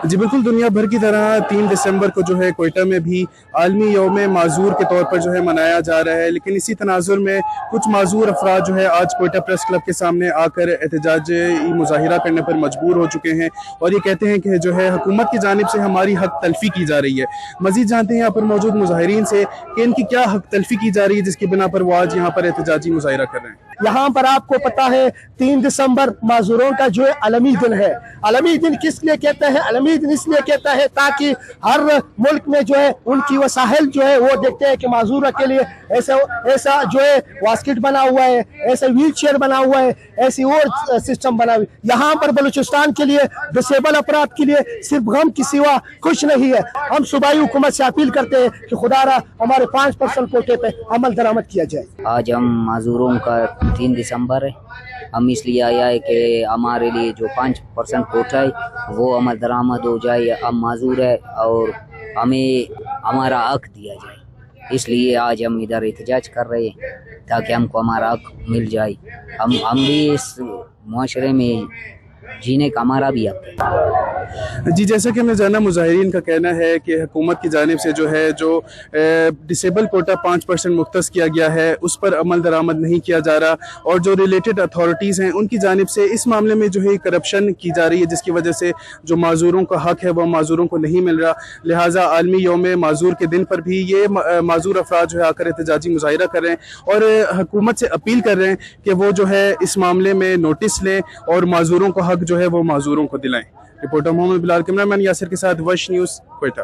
जी बिल्कुल, दुनिया भर की तरह 3 दिसंबर को जो है क्वेटा में भी आलमी यौम माज़ूर के तौर पर जो है मनाया जा रहा है। लेकिन इसी तनाज़ुर में कुछ माज़ूर अफराद जो है आज क्वेटा प्रेस क्लब के सामने आकर एहतजाजी मुज़ाहिरा करने पर मजबूर हो चुके हैं और ये कहते हैं कि जो है हुकूमत की जानिब से हमारी हक तलफ़ी की जा रही है। मज़ीद जानते हैं यहाँ पर मौजूद मुज़ाहिरीन से कि इनकी क्या हक तलफ़ी की जा रही है जिसकी बिना पर वो आज यहाँ पर एहतजाजी मुज़ाहिरा कर रहे हैं। यहाँ पर आपको पता है 3 दिसंबर माजूरों का जो है अलमी दिन है। अलमी दिन किस लिए कहते हैं? अलमी दिन इसलिए कहता है ताकि हर मुल्क में जो है उनकी वसाइल जो है वो देखते हैं कि माजूरों के लिए ऐसा जो है बास्केट बना हुआ है, ऐसा व्हील चेयर बना हुआ है, ऐसी और सिस्टम बना हुआ है। यहाँ पर बलूचिस्तान के लिए डिसेबल अफराद के लिए सिर्फ गम की सिवा कुछ नहीं है। हम सूबाई हुकूमत से अपील करते हैं कि खुदारा हमारे 5% कोटे पे अमल दरामद किया जाए। आज हम माजूरों का 3 दिसंबर है, हम इसलिए आया है कि हमारे लिए जो 5% कोटा है वो अमल दरामद हो जाए। हम माजूर है और हमें हमारा हक दिया जाए, इसलिए आज हम इधर एहतजाज कर रहे हैं ताकि हमको हमारा हक मिल जाए। हम भी इस मुआशरे में जीने का हमारा भी हक है। जी जैसा कि हमने जाना, मुजाहिरीन का कहना है कि हुकूमत की जानिब से जो है जो डिसेबल कोटा 5% मुख्तस किया गया है उस पर अमल दरामद नहीं किया जा रहा और जो रिलेटेड अथॉरिटीज़ हैं उनकी जानिब से इस मामले में जो है करप्शन की जा रही है जिसकी वजह से जो माजूरों का हक है वह माजूरों को नहीं मिल रहा। लिहाजा आलमी यौम माजूर के दिन पर भी ये माजूर अफराद जो है आकर एहतजाजी मुजाहिरा कर रहे हैं और हुकूमत से अपील कर रहे हैं कि वो जो है इस मामले में नोटिस लें और माजूरों का हक जो है वो माजूरों को दिलाएं। रिपोर्टर मोहम्मद बिलाल, कैमरामैन यासिर के साथ वश न्यूज़, क्वेटा।